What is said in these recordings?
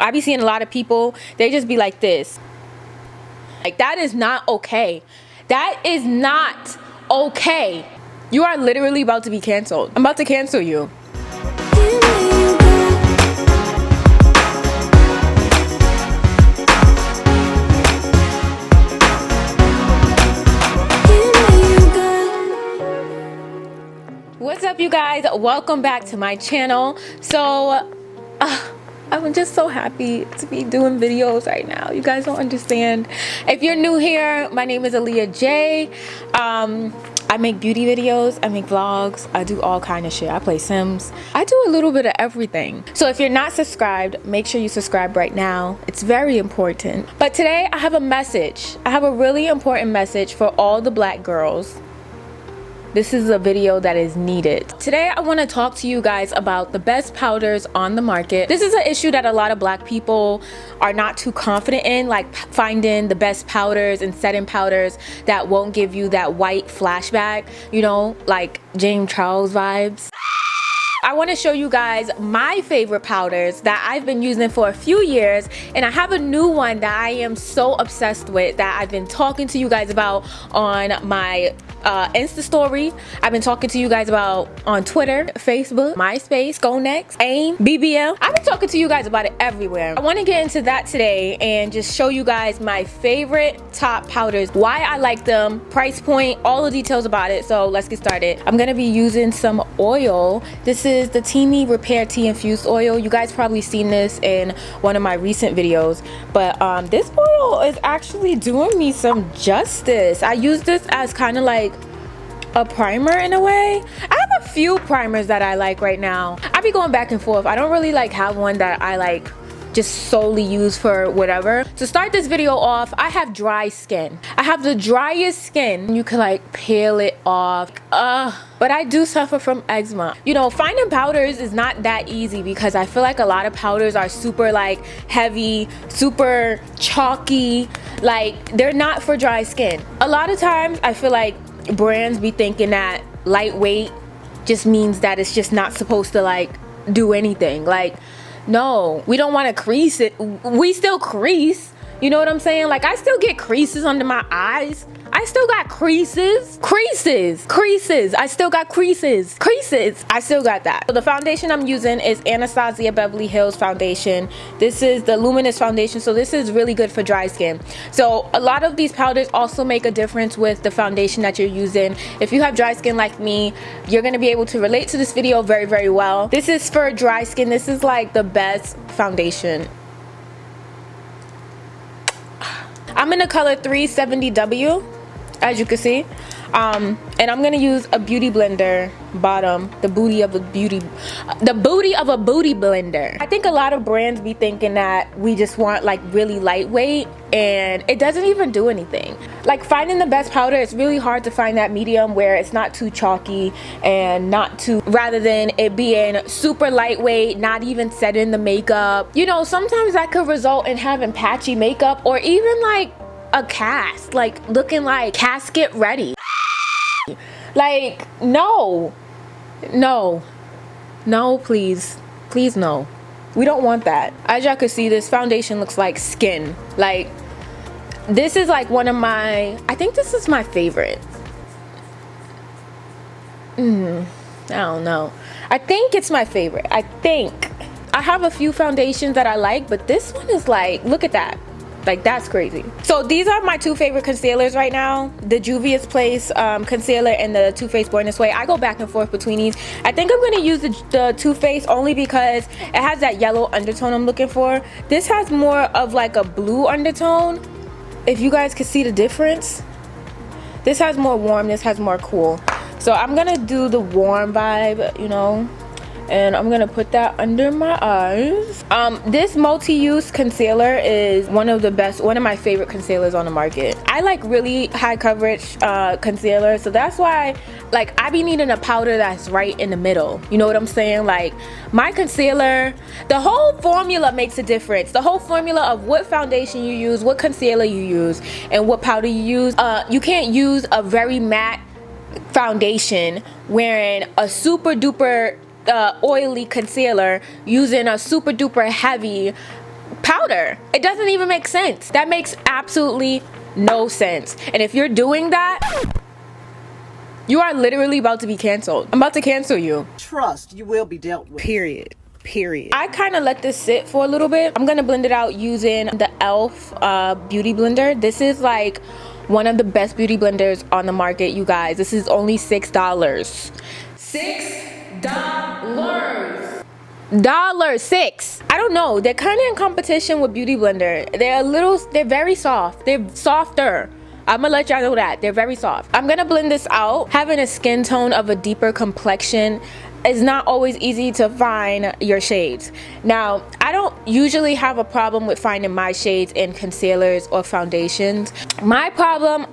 I be seeing a lot of people, they just be like this. Like, that is not okay. That is not okay. You are literally about to be canceled. I'm about to cancel you. What's up, you guys? Welcome back to my channel. So I'm just so happy to be doing videos right now. You guys don't understand. If you're new here, my name is Aaliyahjay. I make beauty videos, I make vlogs, I do all kind of shit. I play Sims. I do a little bit of everything. So if you're not subscribed, make sure you subscribe right now. It's very important. But today I have a message. I have a really important message for all the black girls. This is a video that is needed. Today I want to talk to you guys about the best powders on the market. This is an issue that a lot of black people are not too confident in, like finding the best powders and setting powders that won't give you that white flashback, you know, like James Charles vibes. I want to show you guys my favorite powders that I've been using for a few years, and I have a new one that I am so obsessed with that I've been talking to you guys about on my Insta story. I've been talking to you guys about on Twitter, Facebook, MySpace, Go Next, AIM, BBL. I've been talking to you guys about it everywhere. I want to get into that today and just show you guys my favorite top powders, why I like them, price point, all the details about it. So let's get started. I'm gonna be using some oil. This is the Teamy Repair Tea Infused Oil. You guys probably seen this in one of my recent videos, but this oil is actually doing me some justice. I use this as kind of like a primer in a way. I have a few primers that I like right now. I be going back and forth. I don't really like have one that I like just solely use for whatever. To start this video off, I have dry skin. I have the driest skin. You could like peel it off. But I do suffer from eczema. You know, finding powders is not that easy because I feel like a lot of powders are super like heavy, super chalky. Like, they're not for dry skin. A lot of times I feel like brands be thinking that lightweight just means that it's just not supposed to like do anything. Like, no, we don't want to crease it. We still crease, you know what I'm saying? Like, I still get creases under my eyes. I still got creases. I still got creases. I still got that. So the foundation I'm using is Anastasia Beverly Hills foundation. This is the Luminous foundation, so this is really good for dry skin. So a lot of these powders also make a difference with the foundation that you're using. If you have dry skin like me, you're gonna be able to relate to this video very, very well. This is for dry skin. This is like the best foundation. I'm in the color 370W, as you can see, and I'm gonna use a beauty blender bottom, the booty of a booty blender. I think a lot of brands be thinking that we just want like really lightweight, and it doesn't even do anything. Like, finding the best powder, it's really hard to find that medium where it's not too chalky and not too, rather than it being super lightweight, not even setting the makeup. You know, sometimes that could result in having patchy makeup or even like a cast, like looking like casket ready. Like, no, please no, we don't want that. As y'all can see, this foundation looks like skin. Like, this is like one of my, I think this is my favorite. I don't know, I think it's my favorite. I have a few foundations that I like, but this one is like, look at that. Like, that's crazy. So these are my two favorite concealers right now, the Juvia's Place concealer and the Too Faced Born This Way. I go back and forth between these. I think I'm gonna use the Too Faced only because it has that yellow undertone I'm looking for. This has more of like a blue undertone, if you guys can see the difference. This has more warm, this has more cool. So I'm gonna do the warm vibe, you know, and I'm gonna put that under my eyes. This multi-use concealer is one of my favorite concealers on the market. I like really high coverage concealer, so that's why like I be needing a powder that's right in the middle, you know what I'm saying? Like, my concealer, the whole formula makes a difference. The whole formula of what foundation you use, what concealer you use, and what powder you use. You can't use a very matte foundation wearing a super duper oily concealer using a super duper heavy powder. It doesn't even make sense. That makes absolutely no sense. And if you're doing that, you are literally about to be canceled. I'm about to cancel you. Trust you will be dealt with. Period. I kind of let this sit for a little bit. I'm gonna blend it out using the e.l.f. beauty blender. This is like one of the best beauty blenders on the market, you guys. This is only $6. $6. I don't know, they're kind of in competition with Beauty Blender. They're very soft. They're softer. I'm gonna let y'all know that they're very soft. I'm gonna blend this out. Having a skin tone of a deeper complexion is not always easy to find your shades. Now, I don't usually have a problem with finding my shades in concealers or foundations. My problem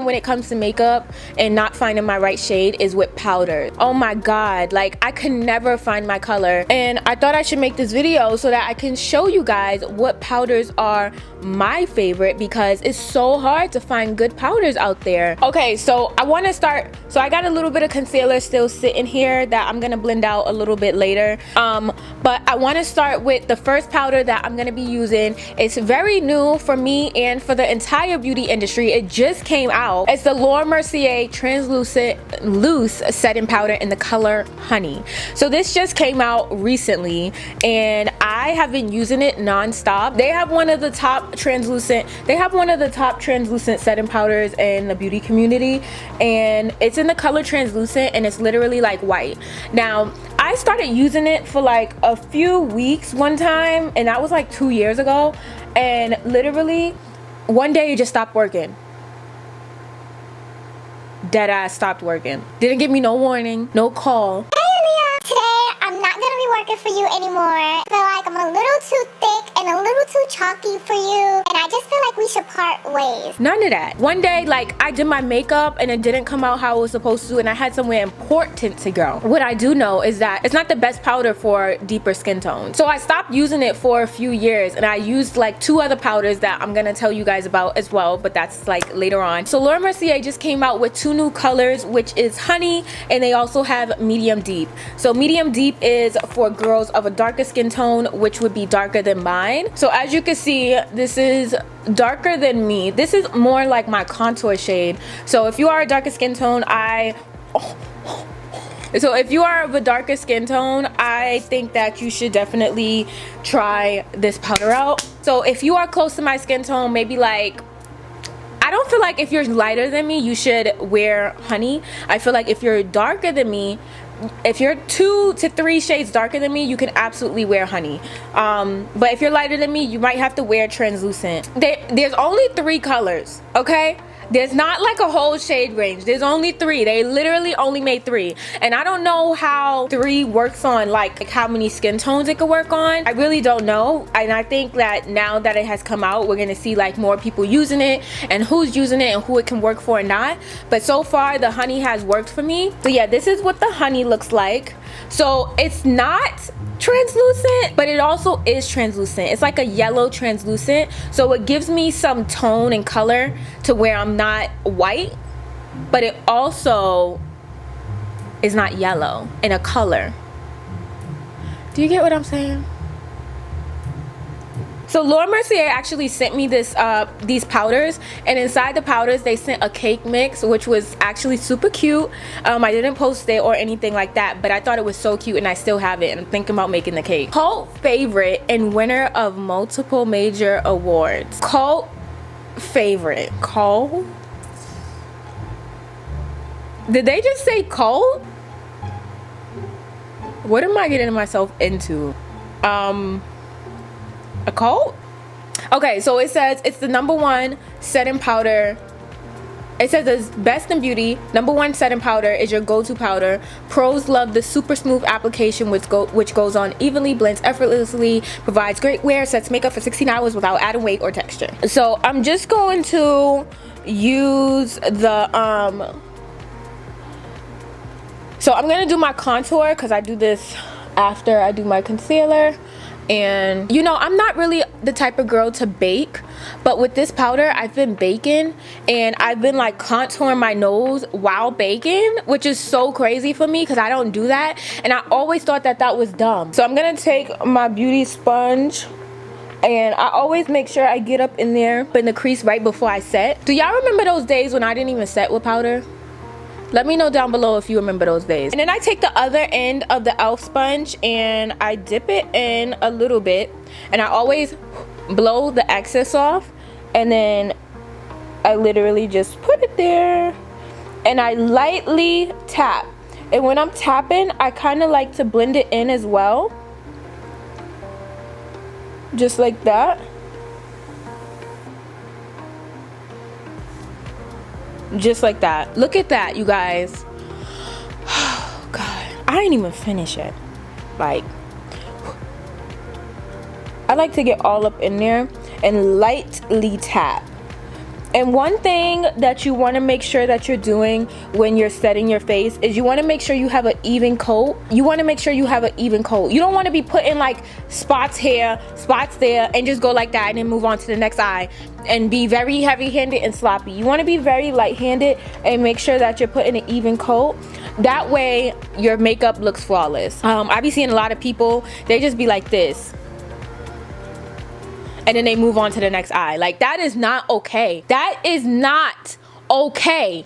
when it comes to makeup and not finding my right shade is with powder. Oh my god, like I can never find my color. And I thought I should make this video so that I can show you guys what powders are my favorite, because it's so hard to find good powders out there. Okay, so I want to start. So I got a little bit of concealer still sitting here that I'm gonna blend out a little bit later, but I want to start with the first powder that I'm gonna be using. It's very new for me and for the entire beauty industry. It just came out. It's the Mercier translucent loose setting powder in the color Honey. So this just came out recently and I have been using it non-stop. They have one of the top translucent setting powders in the beauty community, and it's in the color translucent and it's literally like white. Now, I started using it for like a few weeks one time, and that was like 2 years ago, and literally one day it just stopped working. Dead ass stopped working. Didn't give me no warning, no call. Hey Aaliyah, today I'm not gonna be working for you anymore. I feel like I'm a little too thick and a little too chalky for you, and I just feel like we should part ways. None of that. One day, like, I did my makeup and it didn't come out how it was supposed to, and I had somewhere important to go. What I do know is that it's not the best powder for deeper skin tones. So I stopped using it for a few years, and I used like 2 other powders that I'm gonna tell you guys about as well, but that's like later on. So Mercier just came out with 2 new colors, which is Honey, and they also have Medium Deep. So Medium Deep is for girls of a darker skin tone, which would be darker than mine. So as you can see, this is darker than me. This is more like my contour shade. So if you are a darker skin tone, if you are of a darker skin tone, I think that you should definitely try this powder out. So if you are close to my skin tone, maybe like, I don't feel like if you're lighter than me, you should wear Honey. I feel like if you're darker than me, if you're 2 to 3 shades darker than me, you can absolutely wear Honey. But if you're lighter than me, you might have to wear translucent. There's only 3 colors, okay? There's not like a whole shade range. There's only 3. They literally only made 3. And I don't know how 3 works on like how many skin tones it could work on. I really don't know. And I think that now that it has come out, we're gonna see like more people using it and who's using it and who it can work for and not. But so far the Honey has worked for me. So yeah, this is what the Honey looks like. So it's not translucent, but it also is translucent. It's like a yellow translucent, so it gives me some tone and color to where I'm not white, but it also is not yellow in a color. Do you get what I'm saying? So Mercier actually sent me these powders, and inside the powders they sent a cake mix, which was actually super cute. I didn't post it or anything like that, but I thought it was so cute and I still have it, and I'm thinking about making the cake. Cult favorite and winner of multiple major awards. Cult favorite. Cult? Did they just say cult? What am I getting myself into? A cult? Okay, so it says it's the #1 setting powder. It says it's best in beauty. #1 setting powder is your go-to powder. Pros love the super smooth application which goes on evenly, blends effortlessly, provides great wear, sets makeup for 16 hours without adding weight or texture. So I'm just going to use the so I'm gonna do my contour because I do this after I do my concealer. And you know, I'm not really the type of girl to bake, but with this powder I've been baking and I've been like contouring my nose while baking, which is so crazy for me because I don't do that, and I always thought that that was dumb. So I'm gonna take my beauty sponge And I always make sure I get up in there in the crease right before I set. Do y'all remember those days when I didn't even set with powder? Let me know down below if you remember those days. And then I take the other end of the e.l.f. sponge and I dip it in a little bit. And I always blow the excess off. And then I literally just put it there. And I lightly tap. And when I'm tapping, I kind of like to blend it in as well. Just like that. Just like that. Look at that, you guys. Oh god, I ain't even finished it. Like, I like to get all up in there and lightly tap. And one thing that you want to make sure that you're doing when you're setting your face is you want to make sure you have an even coat. You want to make sure you have an even coat. You don't want to be putting like spots here, spots there, and just go like that and then move on to the next eye and be very heavy-handed and sloppy. You want to be very light-handed and make sure that you're putting an even coat. That way your makeup looks flawless. I be seeing a lot of people, they just be like this. And then they move on to the next eye. Like, that is not okay. That is not okay.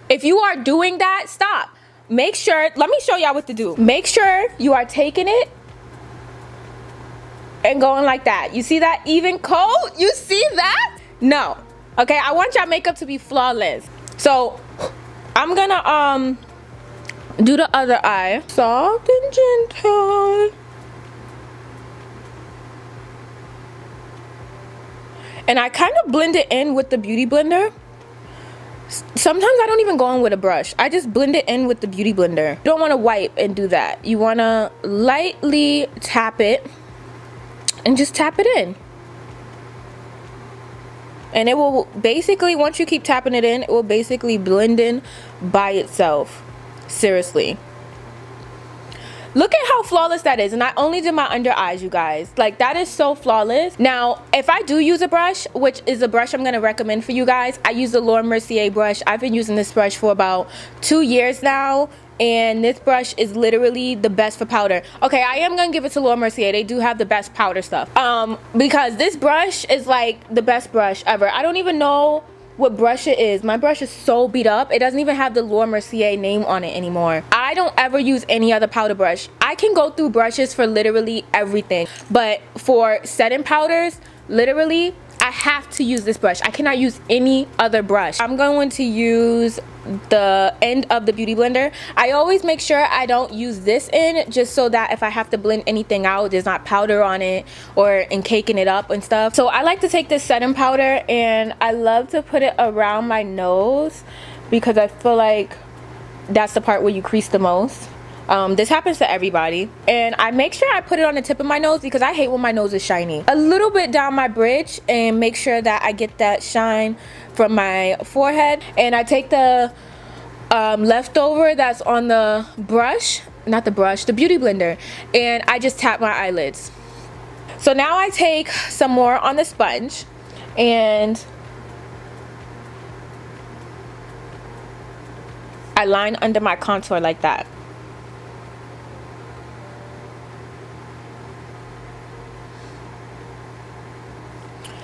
If you are doing that, stop. Make sure, let me show y'all what to do. Make sure you are taking it and going like that. You see that even coat? You see that? No. Okay, I want y'all makeup to be flawless. So, I'm gonna do the other eye. Soft and gentle. And I kind of blend it in with the beauty blender. Sometimes I don't even go in with a brush. I just blend it in with the beauty blender. You don't want to wipe and do that. You want to lightly tap it and just tap it in. And it will basically, once you keep tapping it in, it will basically blend in by itself. Seriously. Look at how flawless that is. And I only did my under eyes, you guys. Like, that is so flawless. Now, if I do use a brush, which is a brush I'm going to recommend for you guys, I use the Mercier brush. I've been using this brush for about 2 years now. And this brush is literally the best for powder. Okay, I am going to give it to Mercier. They do have the best powder stuff. Because this brush is like the best brush ever. I don't even know what brush it is. My brush is so beat up. It doesn't even have the Mercier name on it anymore. I don't ever use any other powder brush. I can go through brushes for literally everything, but for setting powders, literally I have to use this brush. I cannot use any other brush. I'm going to use the end of the beauty blender. I always make sure I don't use this end, just so that if I have to blend anything out, there's not powder on it or in caking it up and stuff. So I like to take this setting powder and I love to put it around my nose because I feel like that's the part where you crease the most. This happens to everybody, and I make sure I put it on the tip of my nose because I hate when my nose is shiny. A little bit down my bridge and make sure that I get that shine from my forehead. And I take the leftover that's on the brush, not the brush, the beauty blender, and I just tap my eyelids. So now I take some more on the sponge and I line under my contour like that.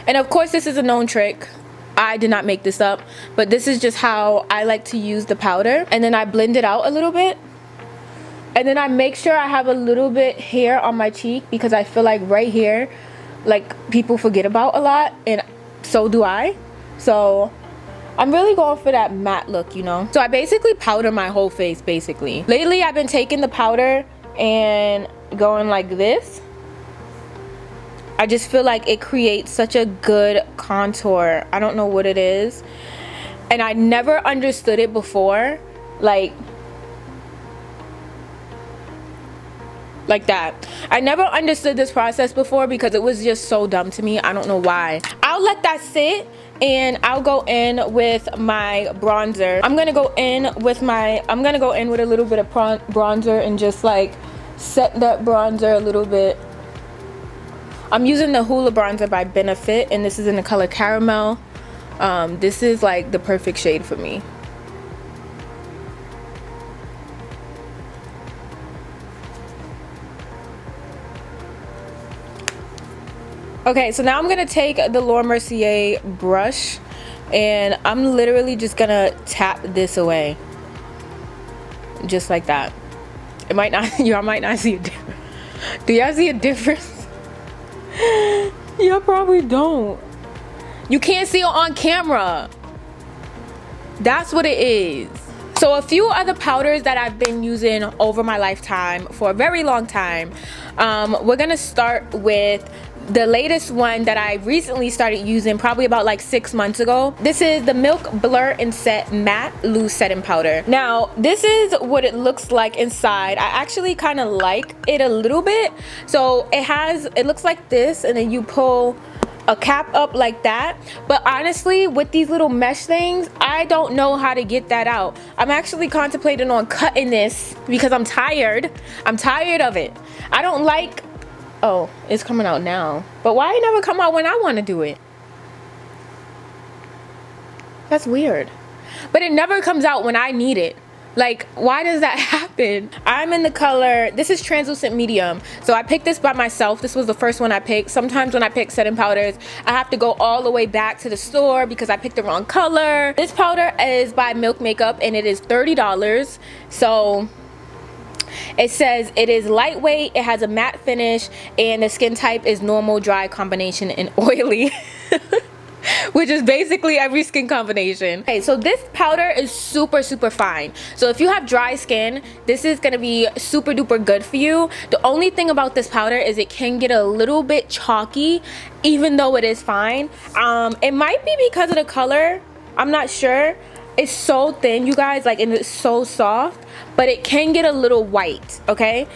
And of course, this is a known trick. I did not make this up, but this is just how I like to use the powder. And then I blend it out a little bit. And then I make sure I have a little bit hair on my cheek because I feel like right here, like, people forget about a lot, and so do I. So I'm really going for that matte look, you know. So I basically powder my whole face, basically. Lately, I've been taking the powder and going like this. I just feel like it creates such a good contour. I don't know what it is. And I never understood it before. Like that. I never understood this process before because it was just so dumb to me. I don't know why. I'll let that sit and I'll go in with my bronzer. I'm gonna go in with a little bit of bronzer and just like set that bronzer a little bit. I'm using the Hoola bronzer by Benefit, and this is in the color Caramel. This is like the perfect shade for me. Okay, so now I'm gonna take the Mercier brush and I'm literally just gonna tap this away. Just like that. It might not, y'all might not see a difference. Do y'all see a difference? Y'all probably don't. You can't see it on camera. That's what it is. So a few other powders that I've been using over my lifetime for a very long time. We're gonna start with the latest one that I recently started using, probably about like 6 months ago. This is the Milk Blur and Set Matte Loose Setting Powder. Now, this is what it looks like inside. I actually kind of like it a little bit. So it looks like this, and then you pull a cap up like that. But honestly, with these little mesh things, I don't know how to get that out. I'm actually contemplating on cutting this because I'm tired. I'm tired of it. I don't like, oh, it's coming out now. But why it never come out when I want to do it? That's weird. But it never comes out when I need it. Like, why does that happen? I'm in the color, this is translucent medium. So I picked this by myself. This was the first one I picked. Sometimes when I pick setting powders, I have to go all the way back to the store because I picked the wrong color. This powder is by Milk Makeup and it is $30. So it says it is lightweight, it has a matte finish, and the skin type is normal, dry, combination, and oily. Which is basically every skin combination. Okay, so this powder is super fine. So if you have dry skin, this is gonna be super duper good for you. The only thing about this powder is it can get a little bit chalky, even though it is fine. It might be because of the color, I'm not sure. It's so thin, you guys, like, and it's so soft, but it can get a little white, okay?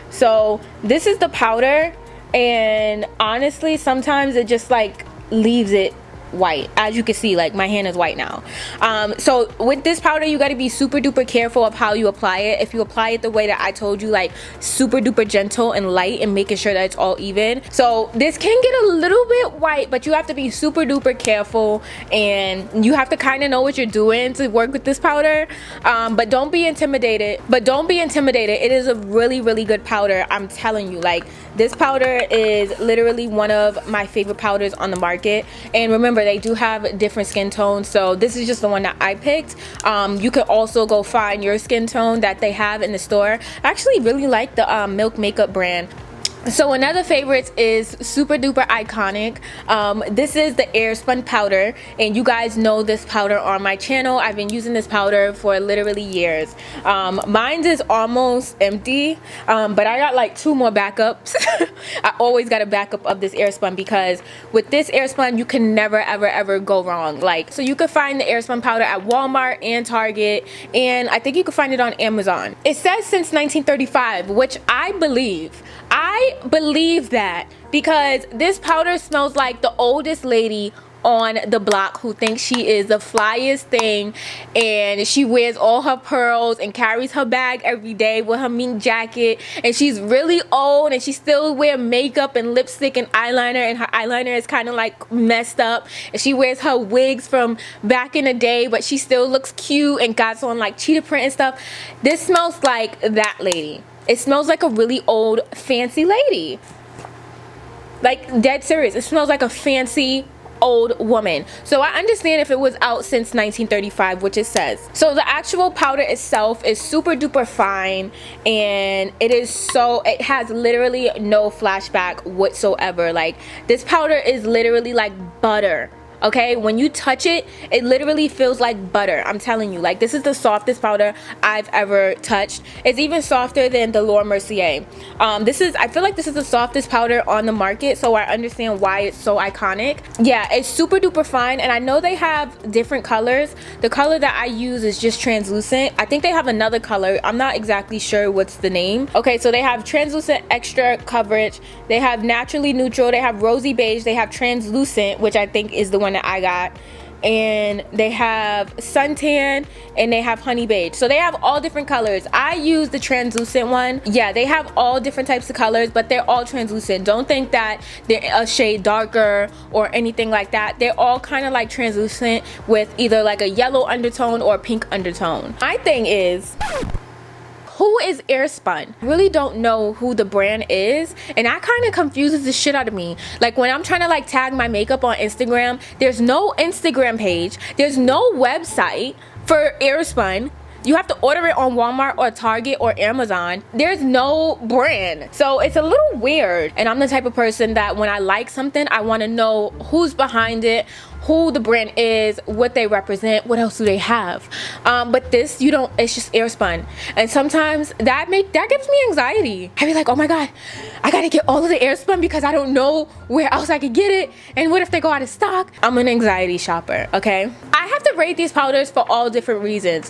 So this is the powder, and honestly, sometimes it just like leaves it white. As you can see, like, my hand is white now. So with this powder, you got to be super duper careful of how you apply it. If you apply it the way that I told you, like super duper gentle and light, and making sure that it's all even. So this can get a little bit white, but you have to be super duper careful, and you have to kind of know what you're doing to work with this powder. But don't be intimidated. It is a really good powder. I'm telling you, like, this powder is literally one of my favorite powders on the market. And remember, they do have different skin tones, so this is just the one that I picked. You could also go find your skin tone that they have in the store. I actually really like the Milk Makeup brand. So another favorite is super duper iconic. This is the Airspun powder, and you guys know this powder on my channel. I've been using this powder for literally years. Mine is almost empty, but I got like 2 more backups. I always got a backup of this Airspun, because with this Airspun you can never ever go wrong. Like, so you could find the Airspun powder at Walmart and Target, and I think you can find it on Amazon. It says since 1935, which I believe that, because this powder smells like the oldest lady on the block who thinks she is the flyest thing, and she wears all her pearls and carries her bag every day with her mink jacket, and she's really old and she still wear makeup and lipstick and eyeliner, and her eyeliner is kind of like messed up, and she wears her wigs from back in the day, but she still looks cute and got on like cheetah print and stuff. This smells like that lady. It smells like a really old fancy lady. Like, dead serious. It smells like a fancy old woman. So I understand if it was out since 1935, which it says. So the actual powder itself is super duper fine, and it has literally no flashback whatsoever. Like, this powder is literally like butter. Okay, when you touch it, it literally feels like butter. I'm telling you, like, this is the softest powder I've ever touched. It's even softer than the Mercier. I feel like this is the softest powder on the market, so I understand why it's so iconic. Yeah, it's super duper fine, and I know they have different colors. The color that I use is just translucent. I think they have another color. I'm not exactly sure what's the name. Okay, so they have translucent extra coverage. They have naturally neutral. They have rosy beige. They have translucent, which I think is the one that I got, and they have suntan, and they have honey beige. So they have all different colors. I use the translucent one. Yeah, they have all different types of colors, but they're all translucent. Don't think that they're a shade darker or anything like that. They're all kind of like translucent with either like a yellow undertone or a pink undertone. My thing is, who is Airspun? I really don't know who the brand is, and that kind of confuses the shit out of me. Like when I'm trying to like tag my makeup on Instagram, there's no Instagram page, there's no website for Airspun. You have to order it on Walmart or Target or Amazon. There's no brand. So it's a little weird. And I'm the type of person that when I like something, I want to know who's behind it, who the brand is, what they represent, what else do they have. But this, you don't, it's just Airspun. And sometimes that gives me anxiety. I be like, oh my God, I gotta get all of the Airspun because I don't know where else I could get it. And what if they go out of stock? I'm an anxiety shopper, okay? I have to rate these powders for all different reasons.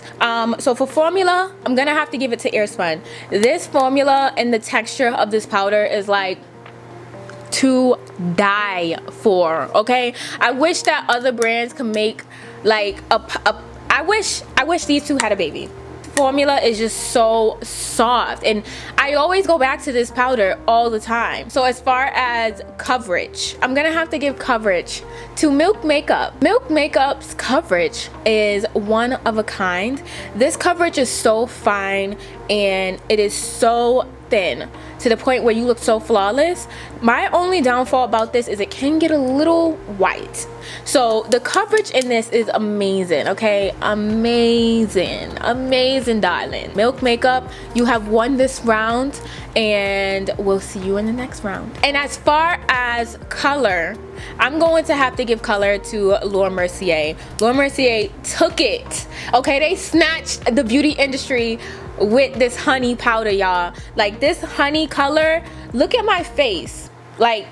So for formula, I'm gonna have to give it to Airspun. This formula and the texture of this powder is like to die for, okay? I wish that other brands could make like I wish these two had a baby. Formula is just so soft, and I always go back to this powder all the time. So as far as coverage, I'm gonna have to give coverage to Milk Makeup. Milk Makeup's coverage is one of a kind. This coverage is so fine and it is so thin to the point where you look so flawless. My only downfall about this is it can get a little white. So the coverage in this is amazing, okay? Amazing, amazing, darling. Milk Makeup, you have won this round, and we'll see you in the next round. And as far as color, I'm going to have to give color to Laura Mercier. Laura Mercier took it, okay? They snatched the beauty industry with this honey powder, y'all. Like this honey color, look at my face. Like,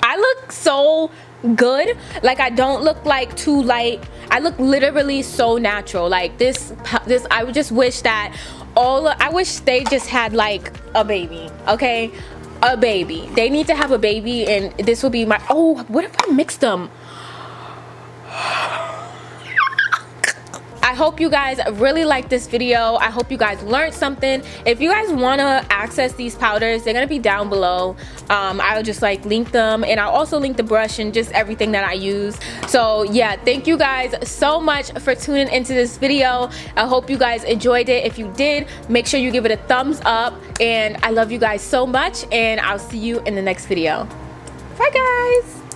I look so good. Like I don't look like too light. I look literally so natural. Like this I would just wish that I wish they just had like a baby, okay? A baby. They need to have a baby, and this will be my, oh, what if I mixed them? I hope you guys really liked this video. I hope you guys learned something. If you guys want to access these powders, they're gonna be down below. I'll just like link them, and I'll also link the brush and just everything that I use. So yeah, thank you guys so much for tuning into this video. I hope you guys enjoyed it. If you did, make sure you give it a thumbs up, and I love you guys so much, and I'll see you in the next video. Bye guys.